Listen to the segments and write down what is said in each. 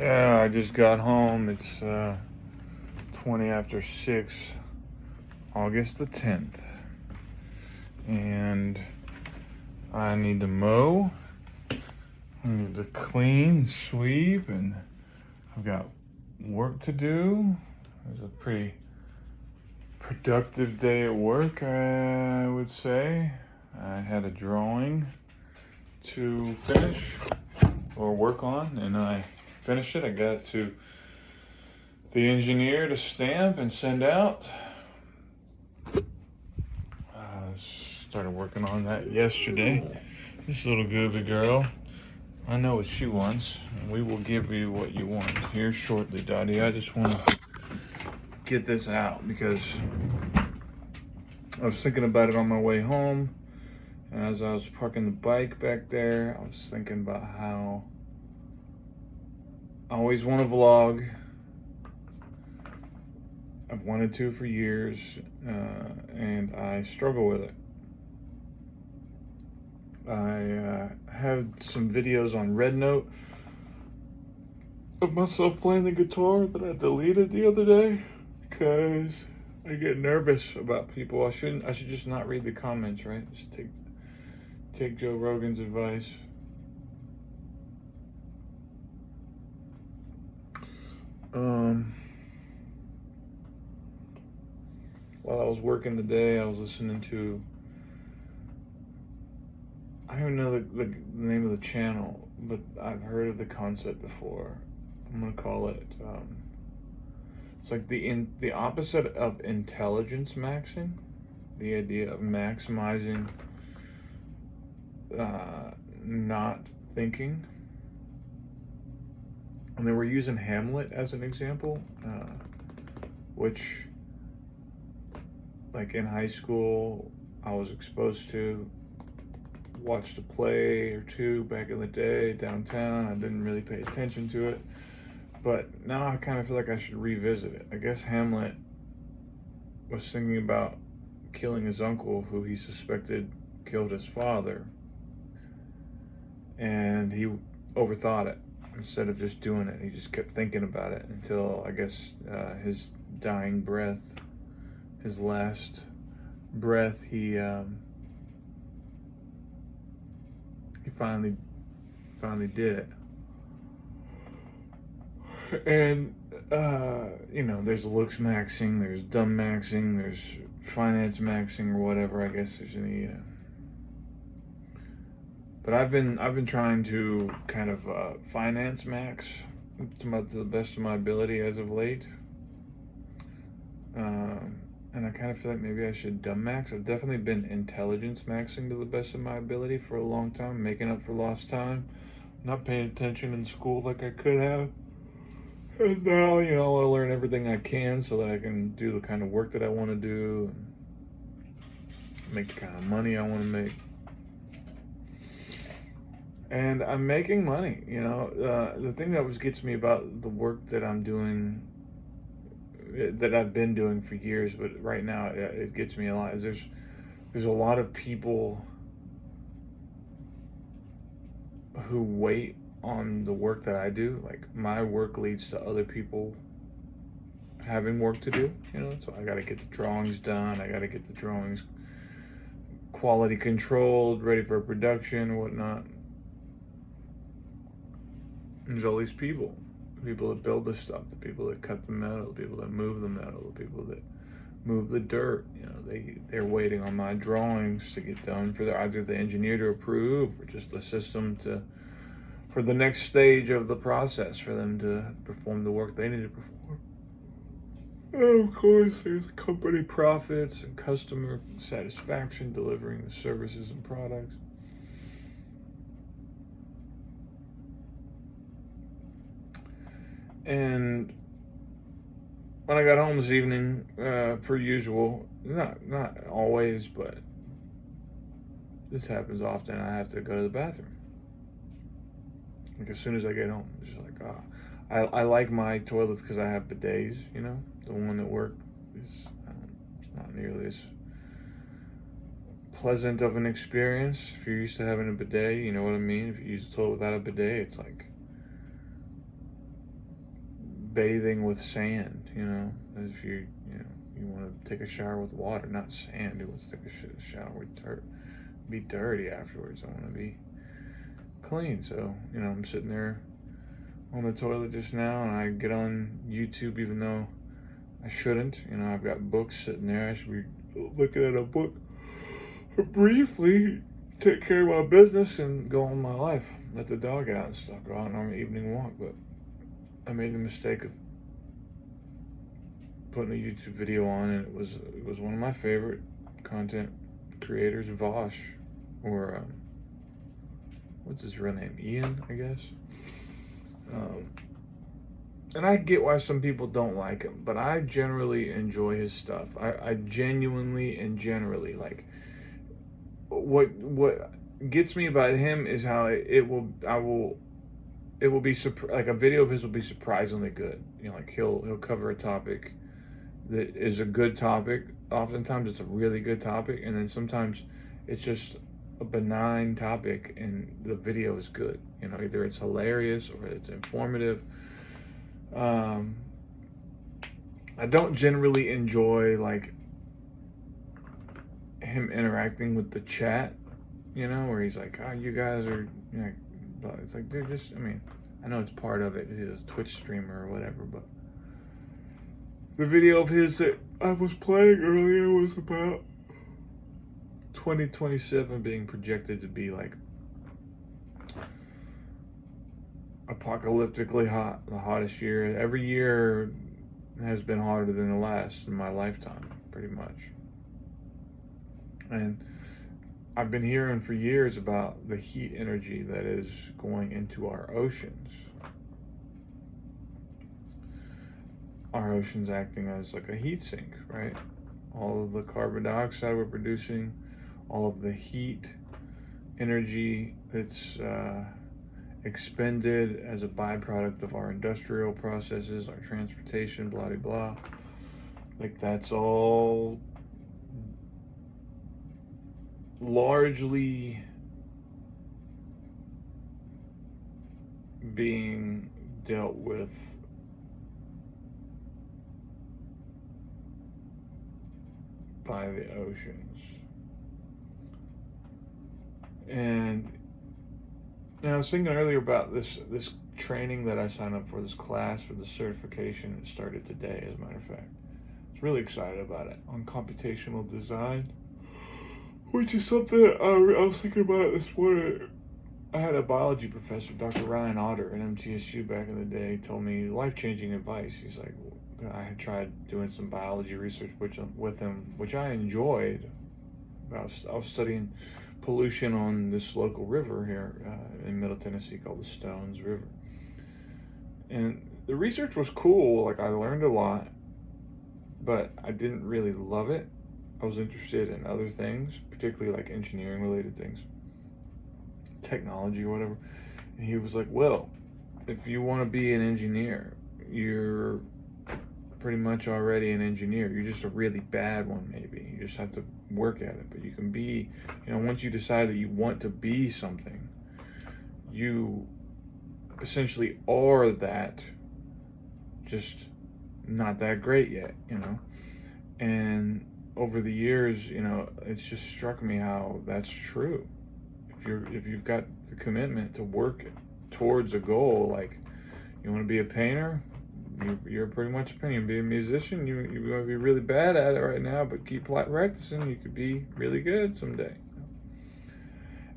Yeah, I just got home. It's 20 after 6, August the 10th. And I need to mow. I need to clean, sweep, and I've got work to do. It was a pretty productive day at work, I would say. I had a drawing to finish or work on, and I finished it. I got it to the engineer to stamp and send out. Started working on that yesterday. This little goofy girl, I know what she wants, and we will give you what you want here shortly, Dottie. I just want to get this out because I was thinking about it on my way home, and as I was parking the bike back there, I was thinking about how I always want to vlog. I've wanted to for years, and I struggle with it. I had some videos on RedNote of myself playing the guitar that I deleted the other day because I get nervous about people. I should just not read the comments, right? Just take Joe Rogan's advice. While I was working the day, I was listening to, I don't even know the name of the channel, but I've heard of the concept before. I'm gonna call it, it's like the opposite of intelligence maxing, the idea of maximizing not thinking. And they were using Hamlet as an example, which, like in high school, I was exposed to, watched a play or two back in the day downtown. I didn't really pay attention to it, but now I kind of feel like I should revisit it. I guess Hamlet was thinking about killing his uncle, who he suspected killed his father, and he overthought it. Instead of just doing it, he just kept thinking about it until, I guess, his dying breath, his last breath, he finally did it. And there's looks maxing, there's dumb maxing, there's finance maxing, or whatever. I guess there's any. But I've been trying to kind of finance max to the best of my ability as of late. And I kind of feel like maybe I should dumb max. I've definitely been intelligence maxing to the best of my ability for a long time, making up for lost time, not paying attention in school like I could have. And now, I want to learn everything I can so that I can do the kind of work that I want to do, and make the kind of money I want to make. And I'm making money, The thing that always gets me about the work that I'm doing, that I've been doing for years, but right now it gets me a lot, is there's a lot of people who wait on the work that I do. Like, my work leads to other people having work to do, so I got to get the drawings done. I got to get the drawings quality controlled, ready for production or whatnot. There's all these people that build the stuff, the people that cut the metal, the people that move the metal, the people that move the dirt. They're waiting on my drawings to get done for either the engineer to approve or just the system for the next stage of the process for them to perform the work they need to perform. And of course, there's company profits and customer satisfaction, delivering the services and products. And when I got home this evening, per usual, not always, but this happens often, I have to go to the bathroom. Like, as soon as I get home, it's just like, I like my toilets because I have bidets, The one at work is not nearly as pleasant of an experience. If you're used to having a bidet, you know what I mean? If you use a toilet without a bidet, it's like bathing with sand, you know, as if you want to take a shower with water, not sand. Who wants to take a shower with dirt? Be dirty afterwards. I want to be clean. So, you know, I'm sitting there on the toilet just now, and I get on YouTube even though I shouldn't. You know, I've got books sitting there. I should be looking at a book briefly, take care of my business, and go on my life. Let the dog out and stuff. Go out on an evening walk. But I made the mistake of putting a YouTube video on, and it was one of my favorite content creators, Vosh, or what's his real name? Ian, I guess. And I get why some people don't like him, but I generally enjoy his stuff. I genuinely and generally like. What gets me about him is how it will be like a video of his will be surprisingly good. You know, like he'll cover a topic that is a good topic. Oftentimes it's a really good topic, and then sometimes it's just a benign topic and the video is good. You know, either it's hilarious or it's informative. I don't generally enjoy like him interacting with the chat, you know, where he's like, oh, you guys are, you know, but it's like, dude, just, I mean, I know it's part of it, he's a Twitch streamer or whatever, but the video of his that I was playing earlier was about 2027 being projected to be like apocalyptically hot, the hottest year. Every year has been hotter than the last in my lifetime, pretty much. And I've been hearing for years about the heat energy that is going into our oceans. Our oceans acting as like a heat sink, right? All of the carbon dioxide we're producing, all of the heat energy that's expended as a byproduct of our industrial processes, our transportation, blah, blah, blah. Like that's all largely being dealt with by the oceans. And now I was thinking earlier about this training that I signed up for, this class for the certification that started today, as a matter of fact. I was really excited about it, on computational design, which is something I was thinking about this morning. I had a biology professor, Dr. Ryan Otter at MTSU back in the day, told me life-changing advice. He's like, I had tried doing some biology research with him, which I enjoyed. I was studying pollution on this local river here in Middle Tennessee called the Stones River. And the research was cool. Like, I learned a lot, but I didn't really love it. I was interested in other things, particularly like engineering related things, technology or whatever. And he was like, well, if you want to be an engineer, you're pretty much already an engineer. You're just a really bad one, maybe. You just have to work at it. But you can be, you know, once you decide that you want to be something, you essentially are that, just not that great yet, you know. And over the years, you know, it's just struck me how that's true. If you've got the commitment to work towards a goal, like you want to be a painter, you're pretty much a painter. You be a musician, you're going to be really bad at it right now, but keep practicing, you could be really good someday.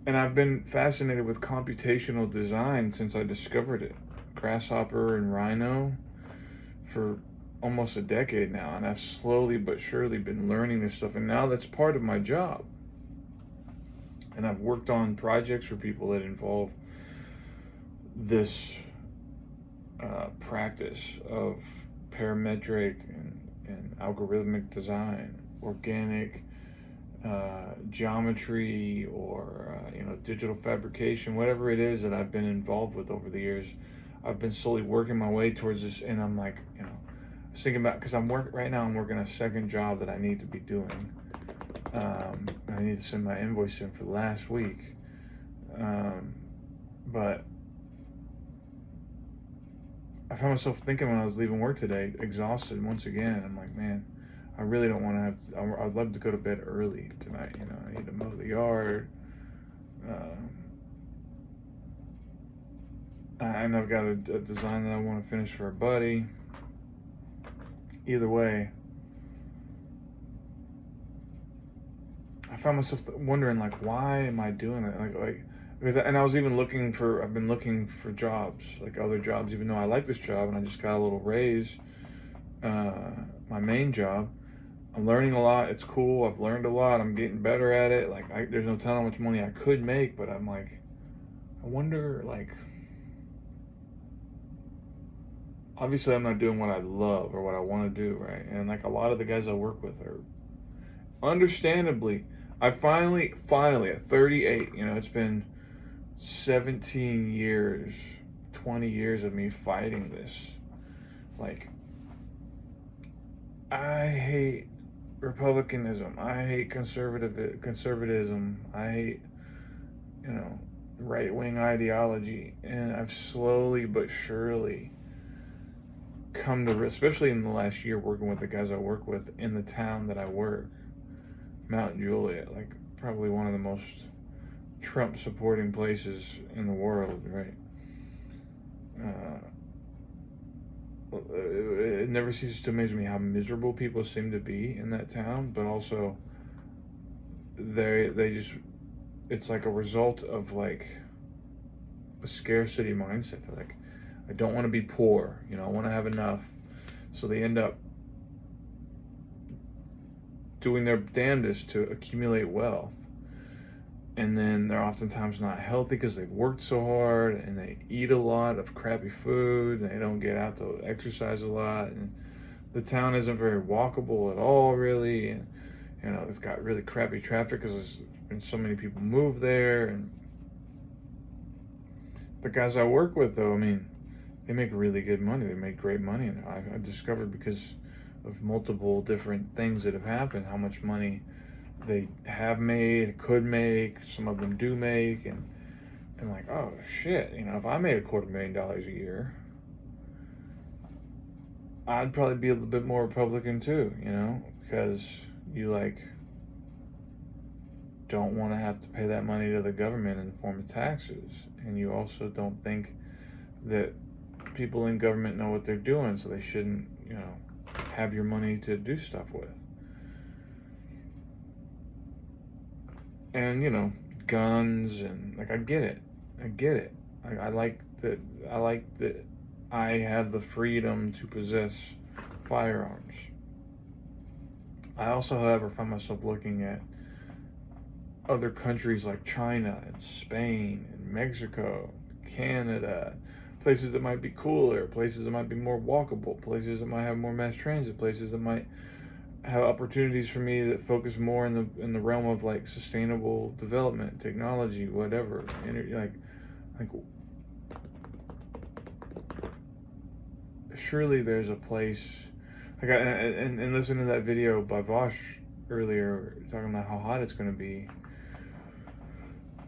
And I've been fascinated with computational design since I discovered it. Grasshopper and Rhino for almost a decade now, and I've slowly but surely been learning this stuff, and now that's part of my job. And I've worked on projects for people that involve this practice of parametric and algorithmic design, organic geometry, or digital fabrication, whatever it is that I've been involved with over the years. I've been slowly working my way towards this, and I'm like, I was thinking about, because I'm working a second job that I need to be doing. I need to send my invoice in for last week, but I found myself thinking when I was leaving work today, exhausted once again. I'm like, man, I really don't want to have to, I'd love to go to bed early tonight. You know, I need to mow the yard. And I've got a design that I want to finish for a buddy. Either way, I found myself wondering, like, why am I doing it? Because, and I was even I've been looking for jobs, like other jobs, even though I like this job and I just got a little raise, my main job. I'm learning a lot. It's cool. I've learned a lot. I'm getting better at it. Like, there's no telling how much money I could make, but I'm like, I wonder, like, obviously I'm not doing what I love or what I want to do, right? And like a lot of the guys I work with are, understandably, I finally at 38, you know, it's been 17 years, 20 years of me fighting this. Like, I hate republicanism. I hate conservatism. I hate, you know, right-wing ideology. And I've slowly but surely come to, especially in the last year working with the guys I work with in the town that I work, Mount Juliet, like probably one of the most Trump supporting places in the world, right? It never ceases to amaze me how miserable people seem to be in that town, but also they just, it's like a result of like a scarcity mindset. They're like, I don't want to be poor, you know, I want to have enough. So they end up doing their damnedest to accumulate wealth. And then they're oftentimes not healthy because they've worked so hard, and they eat a lot of crappy food, and they don't get out to exercise a lot, and the town isn't very walkable at all, really. And you know, it's got really crappy traffic because there's been so many people move there. And the guys I work with, though, I mean, they make really good money. They make great money, and I've discovered, because of multiple different things that have happened, how much money they have made, could make, some of them do make, and like, oh shit, you know, if I made $250,000 a year, I'd probably be a little bit more Republican too, you know, because you like don't want to have to pay that money to the government in the form of taxes, and you also don't think that people in government know what they're doing, so they shouldn't, you know, have your money to do stuff with. And you know, guns, and like, I get it. I like that I have the freedom to possess firearms. I also, however, find myself looking at other countries like China and Spain and Mexico, Canada, places that might be cooler, places that might be more walkable, places that might have more mass transit, places that might have opportunities for me that focus more in the realm of like sustainable development, technology, whatever. Like surely there's a place. Like, and listening to that video by Vosh earlier, talking about how hot it's going to be,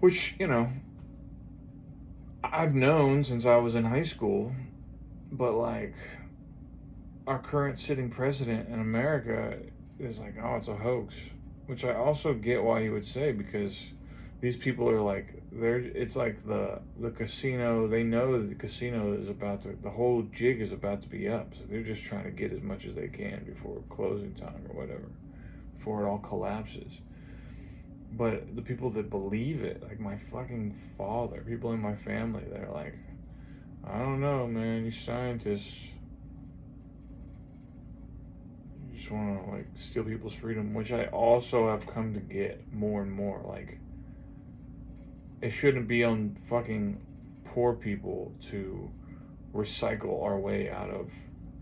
which, you know, I've known since I was in high school, but like, our current sitting president in America is like, oh, it's a hoax, which I also get why he would say, because these people are like, it's like the casino. They know that the casino is the whole jig is about to be up, so they're just trying to get as much as they can before closing time or whatever, before it all collapses. But the people that believe it, like my fucking father, people in my family, they're like, I don't know, man, you scientists just want to like steal people's freedom, which I also have come to get more and more. Like, it shouldn't be on fucking poor people to recycle our way out of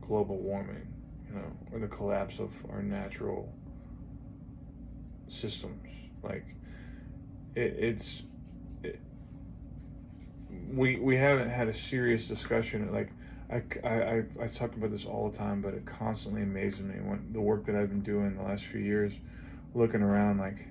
global warming, you know, or the collapse of our natural systems. Like, we haven't had a serious discussion. Like, I talk about this all the time, but it constantly amazes me when the work that I've been doing the last few years, looking around, like,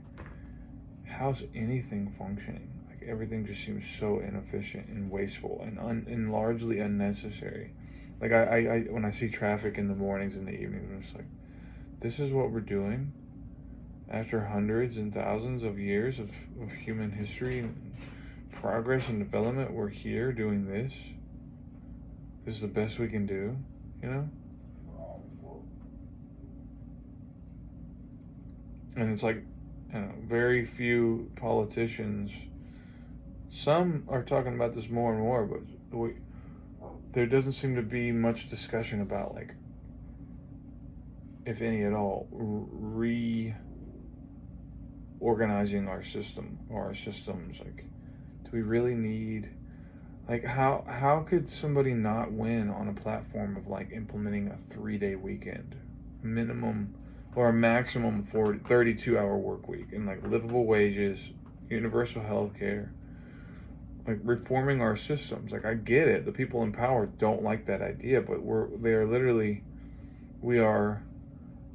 how's anything functioning? Like, everything just seems so inefficient and wasteful and largely unnecessary. Like I when I see traffic in the mornings and the evenings, I'm just like, this is what we're doing after hundreds and thousands of years of human history and progress and development. We're here doing this. This is the best we can do, you know? And it's like, you know, very few politicians, some are talking about this more and more, but there doesn't seem to be much discussion about, like, if any at all, reorganizing our system or our systems. Like, do we really need, like, how could somebody not win on a platform of, like, implementing a 3-day weekend minimum or a maximum 32-hour work week and, like, livable wages, universal health care, like, reforming our systems? Like, I get it, the people in power don't like that idea, but we are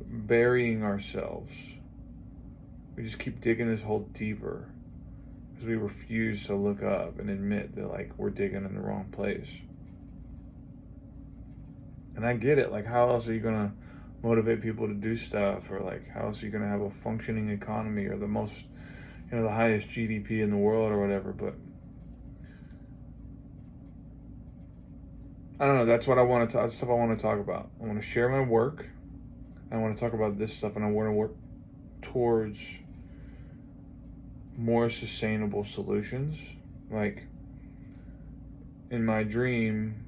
burying ourselves. We just keep digging this hole deeper because we refuse to look up and admit that, like, we're digging in the wrong place. And I get it. Like, how else are you gonna motivate people to do stuff, or, like, how else are you gonna have a functioning economy or the most, you know, the highest GDP in the world or whatever? But I don't know. That's what I want to. That's stuff I want to talk about. I want to share my work. I want to talk about this stuff, and I want to work towards more sustainable solutions. Like, in my dream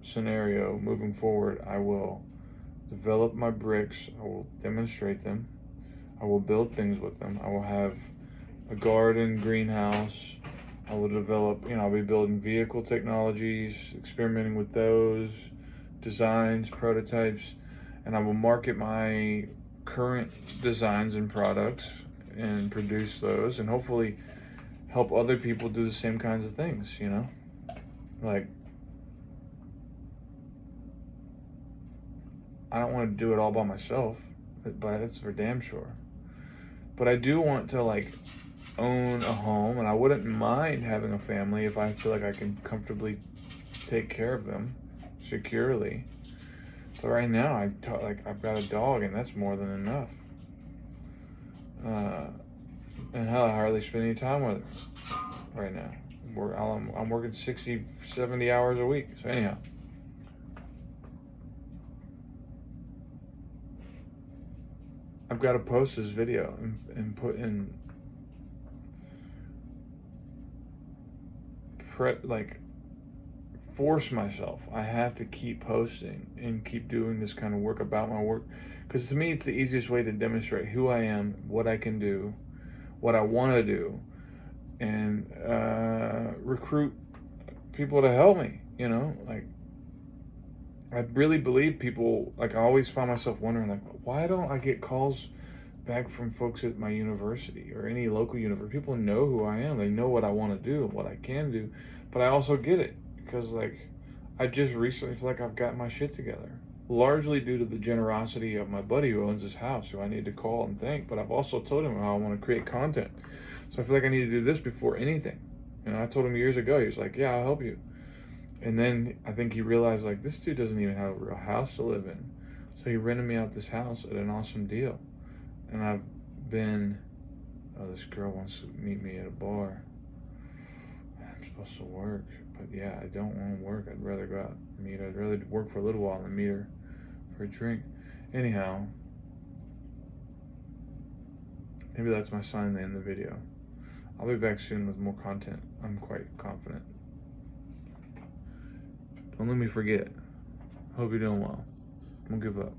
scenario moving forward, I will develop my bricks, I will demonstrate them, I will build things with them, I will have a garden, greenhouse, I will develop, you know, I'll be building vehicle technologies, experimenting with those, designs, prototypes, and I will market my current designs and products and produce those and hopefully help other people do the same kinds of things, you know? Like, I don't want to do it all by myself, but that's for damn sure. But I do want to, like, own a home, and I wouldn't mind having a family if I feel like I can comfortably take care of them securely. But right now, I've got a dog, and that's more than enough. And hell, I hardly spend any time with her right now. I'm working 60, 70 hours a week. So anyhow, I've got to post this video and put in force myself. I have to keep posting and keep doing this kind of work about my work, because to me it's the easiest way to demonstrate who I am, what I can do, what I want to do, and recruit people to help me, you know? Like, I really believe people, like, I always find myself wondering, like, why don't I get calls back from folks at my university or any local university? People know who I am. They know what I want to do and what I can do. But I also get it because, like, I just recently feel like I've got my shit together, largely due to the generosity of my buddy who owns this house, who I need to call and thank. But I've also told him how I want to create content. So I feel like I need to do this before anything. And I told him years ago, he was like, yeah, I'll help you. And then I think he realized, like, this dude doesn't even have a real house to live in. So he rented me out this house at an awesome deal. And I've been, this girl wants to meet me at a bar. I'm supposed to work. But yeah, I don't want to work. I'd rather go out and meet her. I'd rather work for a little while and meet her for a drink. Anyhow, maybe that's my sign to end the video. I'll be back soon with more content. I'm quite confident. Don't let me forget. Hope you're doing well. Don't give up.